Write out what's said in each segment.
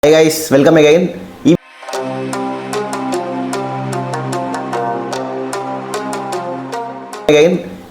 Hey guys, welcome again.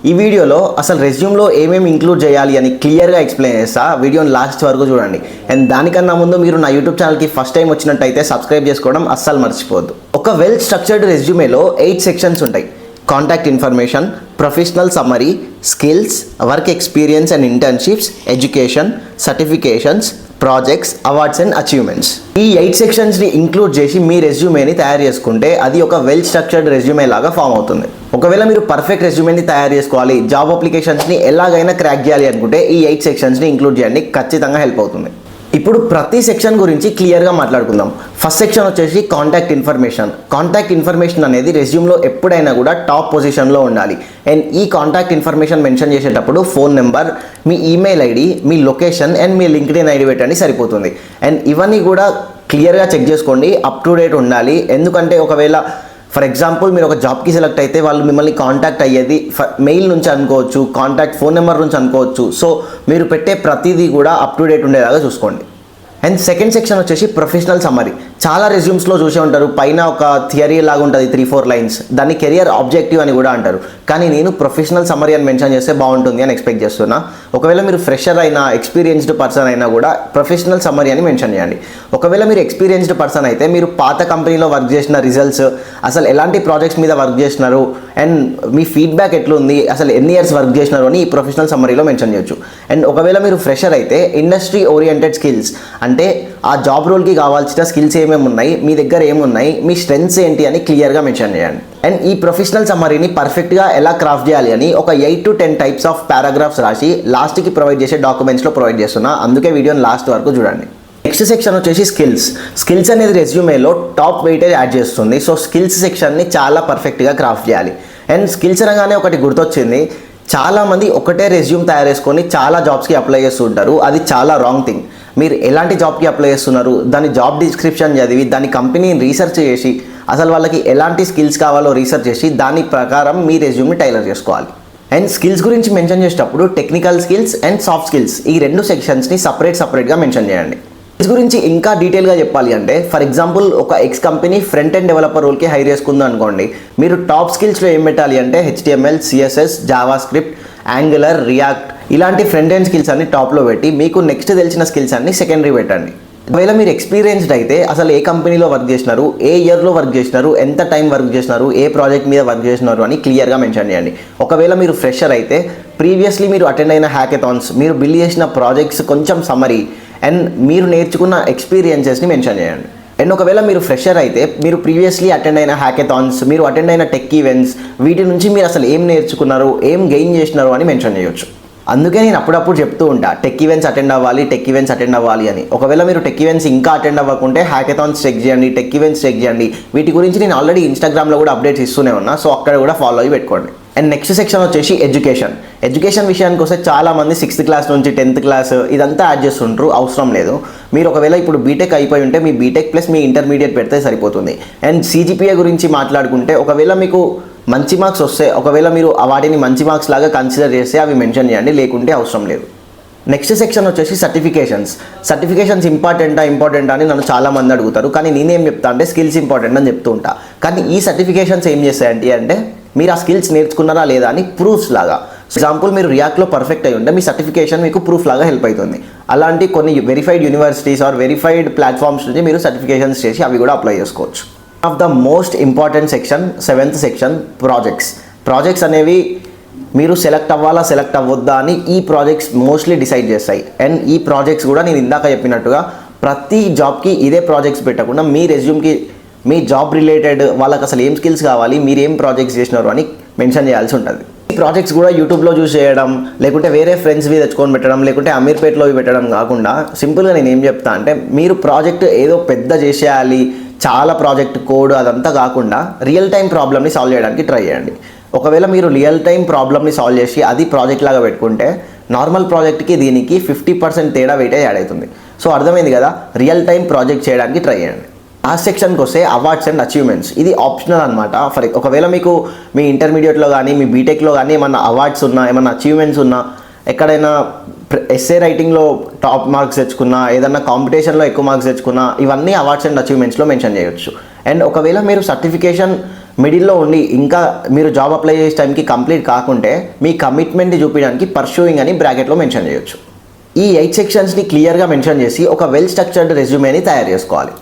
ఈ వీడియోలో అసలు రెజ్యూమ్లో ఏమేమి ఇంక్లూడ్ చేయాలి అని క్లియర్గా ఎక్స్ప్లెయిన్ చేస్తా. వీడియోని లాస్ట్ వరకు చూడండి. అండ్ దానికన్నా ముందు మీరు నా యూట్యూబ్ ఛానల్కి ఫస్ట్ టైం వచ్చినట్టయితే సబ్స్క్రైబ్ చేసుకోవడం అస్సలు మర్చిపోవద్దు. ఒక వెల్ స్ట్రక్చర్డ్ రెజ్యూమేలో 8 సెక్షన్స్ ఉంటాయి. Contact information, professional summary, skills, work experience and internships, education, certifications, projects, awards and achievements. ఈ 8 సెక్షన్స్ని ఇంక్లూడ్ చేసి మీ రెజ్యూమేని తయారు చేసుకుంటే అది ఒక వెల్ స్ట్రక్చర్డ్ రెజ్యూమే లాగా ఫామ్ అవుతుంది. ఒకవేళ మీరు పర్ఫెక్ట్ రెజ్యూమేని తయారు చేసుకోవాలి, జాబ్ అప్లికేషన్స్ని ఎలాగైనా క్రాక్ చేయాలి అనుకుంటే ఈ 8 సెక్షన్స్ని ఇంక్లూడ్ చేయండి, ఖచ్చితంగా హెల్ప్ అవుతుంది. ఇప్పుడు ప్రతి సెక్షన్ గురించి క్లియర్గా మాట్లాడుకుందాం. ఫస్ట్ సెక్షన్ వచ్చేసి కాంటాక్ట్ ఇన్ఫర్మేషన్. కాంటాక్ట్ ఇన్ఫర్మేషన్ అనేది రెజ్యూమ్లో ఎప్పుడైనా కూడా టాప్ పొజిషన్లో ఉండాలి. అండ్ ఈ కాంటాక్ట్ ఇన్ఫర్మేషన్ మెన్షన్ చేసేటప్పుడు phone number, me email ID, me location and me LinkedIn ID పెట్టండి, సరిపోతుంది. అండ్ ఇవన్నీ కూడా క్లియర్గా చెక్ చేసుకోండి, అప్ టు డేట్ ఉండాలి. ఎందుకంటే ఒకవేళ ఫర్ ఎగ్జాంపుల్ మీరు ఒక జాబ్కి సెలెక్ట్ అయితే వాళ్ళు మిమ్మల్ని కాంటాక్ట్ అయ్యేది మెయిల్ నుంచి అనుకోవచ్చు, కాంటాక్ట్ ఫోన్ నెంబర్ నుంచి అనుకోవచ్చు. సో మీరు పెట్టే ప్రతిదీ కూడా అప్ టు డేట్ ఉండేలాగా చూసుకోండి. అండ్ సెకండ్ సెక్షన్ వచ్చేసి ప్రొఫెషనల్ సమ్మరీ. చాలా రెజ్యూమ్స్లో చూసే ఉంటారు, పైన ఒక థియరీ లాగా ఉంటుంది 3-4 లైన్స్, దాన్ని కెరియర్ ఆబ్జెక్టివ్ అని కూడా అంటారు. కానీ నేను ప్రొఫెషనల్ సమ్మరీ అని మెన్షన్ చేస్తే బాగుంటుంది అని ఎక్స్పెక్ట్ చేస్తున్నా. ఒకవేళ మీరు ఫ్రెషర్ అయినా ఎక్స్పీరియన్స్డ్ పర్సన్ అయినా కూడా ప్రొఫెషనల్ సమ్మరీ అని మెన్షన్ చేయండి. ఒకవేళ మీరు ఎక్స్పీరియన్స్డ్ పర్సన్ అయితే మీరు పాత కంపెనీలో వర్క్ చేసిన రిజల్ట్స్, అసలు ఎలాంటి ప్రాజెక్ట్స్ మీద వర్క్ చేసినారు అండ్ మీ ఫీడ్బ్యాక్ ఎట్లుంది, అసలు ఎన్ని ఇయర్స్ వర్క్ చేసినారు అని ఈ ప్రొఫెషనల్ సమ్మరీలో మెన్షన్ చేయొచ్చు. అండ్ ఒకవేళ మీరు ఫ్రెషర్ అయితే ఇండస్ట్రీ ఓరియంటెడ్ స్కిల్స్, అంటే ఆ జాబ్ రోల్కి కావాల్సిన స్కిల్స్ ఏమేమి ఉన్నాయి, మీ దగ్గర ఏమున్నాయి, మీ స్ట్రెంగ్స్ ఏంటి అని క్లియర్గా మెన్షన్ చేయండి. అండ్ ఈ ప్రొఫెషనల్ సమ్మరీని పర్ఫెక్ట్గా ఎలా క్రాఫ్ట్ చేయాలి అని ఒక 8 to 10 టైప్స్ ఆఫ్ పారాగ్రాఫ్స్ రాసి లాస్ట్కి ప్రొవైడ్ చేసే డాక్యుమెంట్స్లో ప్రొవైడ్ చేస్తున్నా, అందుకే వీడియోని లాస్ట్ వరకు చూడండి. నెక్స్ట్ సెక్షన్ వచ్చేసి స్కిల్స్. స్కిల్స్ అనేది రెజ్యూమేలో టాప్ వెయిటేజ్ యాడ్ చేస్తుంది. సో స్కిల్స్ సెక్షన్ని చాలా పర్ఫెక్ట్గా క్రాఫ్ట్ చేయాలి. అండ్ స్కిల్స్ అనగానే ఒకటి గుర్తొచ్చింది, చాలామంది ఒకటే రెజ్యూమ్ తయారు చేసుకొని చాలా జాబ్స్కి అప్లై చేస్తుంటారు. అది చాలా రాంగ్ థింగ్. మీరు ఎలాంటి జాబ్కి అప్లై చేస్తున్నారు, దాని జాబ్ డిస్క్రిప్షన్ చదివి దాని కంపెనీని రీసెర్చ్ చేసి అసలు వాళ్ళకి ఎలాంటి స్కిల్స్ కావాలో రీసెర్చ్ చేసి దాని ప్రకారం మీ రెజ్యూమ్ని టైలర్ చేసుకోవాలి. అండ్ స్కిల్స్ గురించి మెన్షన్ చేసేటప్పుడు technical skills and soft skills ఈ 2 సెక్షన్స్ని సపరేట్గా మెన్షన్ చేయండి. స్కిల్స్ గురించి ఇంకా డీటెయిల్గా చెప్పాలి అంటే ఫర్ ఎగ్జాంపుల్ ఒక X company front end developer రోల్కి హైర్ చేసుకుంది అనుకోండి, మీరు టాప్ స్కిల్స్లో ఏం పెట్టాలి అంటే HTML, CSS, Java script, angular, react ఇలాంటి ఫ్రంట్ ఎండ్ స్కిల్స్ అన్ని టాప్లో పెట్టి మీకు నెక్స్ట్ తెలిసిన స్కిల్స్ అన్ని సెకండరీ పెట్టండి. ఒకవేళ మీరు ఎక్స్పీరియన్స్డ్ అయితే అసలు ఏ కంపెనీలో వర్క్ చేసినారు, ఏ ఇయర్లో వర్క్ చేసినారు, ఎంత టైం వర్క్ చేసినారు, ఏ ప్రాజెక్ట్ మీద వర్క్ చేసినారు అని క్లియర్గా మెన్షన్ చేయండి. ఒకవేళ మీరు ఫ్రెషర్ అయితే ప్రీవియస్లీ మీరు అటెండ్ అయిన హ్యాకథాన్స్, మీరు బిల్డ్ చేసిన ప్రాజెక్ట్స్ కొంచెం సమ్మరీ అండ్ మీరు నేర్చుకున్న ఎక్స్పీరియన్సెస్ని మెన్షన్ చేయండి. అండ్ ఒకవేళ మీరు ఫ్రెషర్ అయితే మీరు ప్రీవియస్లీ అటెండ్ అయిన హ్యాకథాన్స్, మీరు అటెండ్ అయిన టెక్ ఈవెంట్స్, వీటి నుంచి మీరు అసలు ఏం నేర్చుకున్నారు, ఏం గెయిన్ చేసినారు అని మెన్షన్ చేయొచ్చు. అందుకే నేను అప్పుడప్పుడు చెప్తూ ఉంటా టెక్ ఈవెంట్స్ అటెండ్ అవ్వాలి అని. ఒకవేళ మీరు టెక్ ఈవెంట్స్ ఇంకా అటెండ్ అవ్వకుంటే హ్యాకథాన్స్ చెక్ చేయండి, టెక్ ఈవెంట్స్ చెక్ చేయండి. వీటి గురించి నేను ఆల్రెడీ ఇన్స్టాగ్రామ్లో కూడా అప్డేట్స్ ఇస్తూనే ఉన్నా, సో అక్కడ కూడా ఫాలో అయ్యి పెట్టుకోండి. అండ్ నెక్స్ట్ సెక్షన్ వచ్చేసి ఎడ్యుకేషన్ విషయానికి వస్తే చాలామంది 6th క్లాస్ నుంచి 10th క్లాస్ ఇదంతా యాడ్ చేస్తుంటారు, అవసరం లేదు. మీరు ఒకవేళ ఇప్పుడు బీటెక్ అయిపోయి ఉంటే మీ బీటెక్ ప్లస్ మీ ఇంటర్మీడియట్ పెడితే సరిపోతుంది. అండ్ CGPA గురించి మాట్లాడుకుంటే ఒకవేళ మీకు మంచి మార్క్స్ వస్తే, ఒకవేళ మీరు వాటిని మంచి మార్క్స్ లాగా కన్సిడర్ చేస్తే అవి మెన్షన్ చేయండి, లేకుంటే అవసరం లేదు. నెక్స్ట్ సెక్షన్ వచ్చేసి సర్టిఫికేషన్స్ ఇంపార్టెంటా అని నన్ను చాలామంది అడుగుతారు. కానీ నేనేం చెప్తా అంటే స్కిల్స్ ఇంపార్టెంట్ అని చెప్తూ ఉంటా. కానీ ఈ సర్టిఫికేషన్స్ ఏం చేస్తాయంటే అంటే మీరు ఆ స్కిల్స్ నేర్చుకున్నారా లేదా అని ప్రూఫ్స్ లాగా. ఎగ్జాంపుల్ మీరు రియాక్ట్లో పర్ఫెక్ట్ అయి ఉంటే మీ సర్టిఫికేషన్ మీకు ప్రూఫ్ లాగా హెల్ప్ అవుతుంది. అలాంటి కొన్ని verified universities or verified platforms నుంచి మీరు సర్టిఫికేషన్స్ చేసి అవి కూడా అప్లై చేసుకోవచ్చు. Of the most important section 7th section projects అనేవి మీరు సెలెక్ట్ అవ్వద్దా అని ఈ ప్రాజెక్ట్స్ మోస్ట్లీ డిసైడ్ చేస్తాయి. అండ్ ఈ ప్రాజెక్ట్స్ కూడా నేను ఇందాక చెప్పినట్టుగా ప్రతి జాబ్కి ఇదే ప్రాజెక్ట్స్ పెట్టకుండా మీ రెజ్యూమ్కి మీ జాబ్ రిలేటెడ్ వాళ్ళకి అసలు ఏం స్కిల్స్ కావాలి, మీరు ఏం ప్రాజెక్ట్స్ చేసినారు అని మెన్షన్ చేయాల్సి ఉంటుంది. ఈ ప్రాజెక్ట్స్ కూడా యూట్యూబ్లో చూస్ చేయడం, లేకుంటే వేరే ఫ్రెండ్స్వి తెచ్చుకొని పెట్టడం, లేకుంటే అమీర్పేట్లో పెట్టడం కాకుండా సింపుల్గా నేను ఏం చెప్తా అంటే మీరు ప్రాజెక్ట్ ఏదో పెద్ద చేసేయాలి, చాలా ప్రాజెక్ట్ కోడ్ అదంతా కాకుండా రియల్ టైం ప్రాబ్లమ్ని సాల్వ్ చేయడానికి ట్రై చేయండి. ఒకవేళ మీరు రియల్ టైం ప్రాబ్లమ్ని సాల్వ్ చేసి అది ప్రాజెక్ట్ లాగా పెట్టుకుంటే నార్మల్ ప్రాజెక్ట్కి దీనికి 50% తేడా వెయిటేజ్ యాడ్ అవుతుంది. సో అర్థమైంది కదా, రియల్ టైం ప్రాజెక్ట్ చేయడానికి ట్రై చేయండి. ఆ సెక్షన్కి వస్తే అవార్డ్స్ అండ్ అచీవ్మెంట్స్, ఇది ఆప్షనల్ అనమాట. ఒకవేళ మీకు మీ ఇంటర్మీడియట్లో కానీ మీ బీటెక్లో కానీ ఏమన్నా అవార్డ్స్ ఉన్నా, ఏమన్నా అచీవ్మెంట్స్ ఉన్నా, ఎక్కడైనా ఎస్ఏ రైటింగ్లో టాప్ మార్క్స్ తెచ్చుకున్నా, ఏదన్నా కాంపిటీషన్లో ఎక్కువ మార్క్స్ తెచ్చుకున్నా, ఇవన్నీ అవార్డ్స్ అండ్ అచీవ్మెంట్స్లో మెన్షన్ చేయొచ్చు. అండ్ ఒకవేళ మీరు సర్టిఫికేషన్ మిడిల్లో ఉండి ఇంకా మీరు జాబ్ అప్లై చేసే టైంకి కంప్లీట్ కాకుంటే మీ కమిట్మెంట్ని చూపించడానికి పర్సూయింగ్ అని బ్రాకెట్లో మెన్షన్ చేయొచ్చు. ఈ 8 సెక్షన్స్ని క్లియర్గా మెన్షన్ చేసి ఒక వెల్ స్ట్రక్చర్డ్ రెజ్యూమేని తయారు చేసుకోవాలి.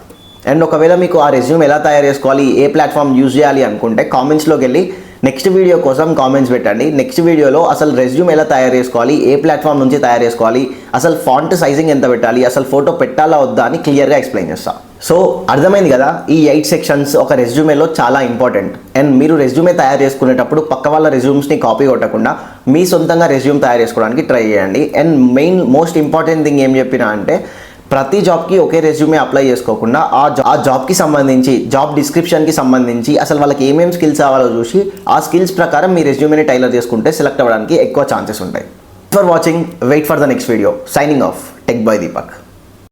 అండ్ ఒకవేళ మీకు ఆ రెజ్యూమ్ ఎలా తయారు చేసుకోవాలి, ఏ ప్లాట్ఫామ్ యూజ్ చేయాలి అనుకుంటే కామెంట్స్లోకి వెళ్ళి నెక్స్ట్ వీడియో కోసం కామెంట్స్ పెట్టండి. నెక్స్ట్ వీడియోలో అసలు రెజ్యూమ్ ఎలా తయారు చేసుకోవాలి, ఏ ప్లాట్ఫామ్ నుంచి తయారు చేసుకోవాలి, అసలు ఫాంట్ సైజింగ్ ఎంత పెట్టాలి, అసలు ఫోటో పెట్టాలా వద్దా అని క్లియర్గా ఎక్స్ప్లెయిన్ చేస్తాను. సో అర్థమైంది కదా, ఈ 8 సెక్షన్స్ ఒక రెజ్యూమేలో చాలా ఇంపార్టెంట్. అండ్ మీరు రెజ్యూమే తయారు చేసుకునేటప్పుడు పక్క వాళ్ళ రెజ్యూమ్స్ని కాపీ కొట్టకుండా మీ సొంతంగా రెజ్యూమ్ తయారు చేసుకోవడానికి ట్రై చేయండి. అండ్ మోస్ట్ ఇంపార్టెంట్ థింగ్ ఏం చెప్పినా అంటే ప్రతి జాబ్కి ఒకే రెజ్యూమే అప్లై చేసుకోకుండా ఆ జాబ్కి సంబంధించి జాబ్ డిస్క్రిప్షన్కి సంబంధించి అసలు వాళ్ళకి ఏమేమి స్కిల్స్ కావాలో చూసి ఆ స్కిల్స్ ప్రకారం మీ రెజ్యూమేని టైలర్ చేసుకుంటే సెలెక్ట్ అవ్వడానికి ఎక్కువ ఛాన్సెస్ ఉంటాయి. For watching, wait for the next video. Signing off, tech by Deepak.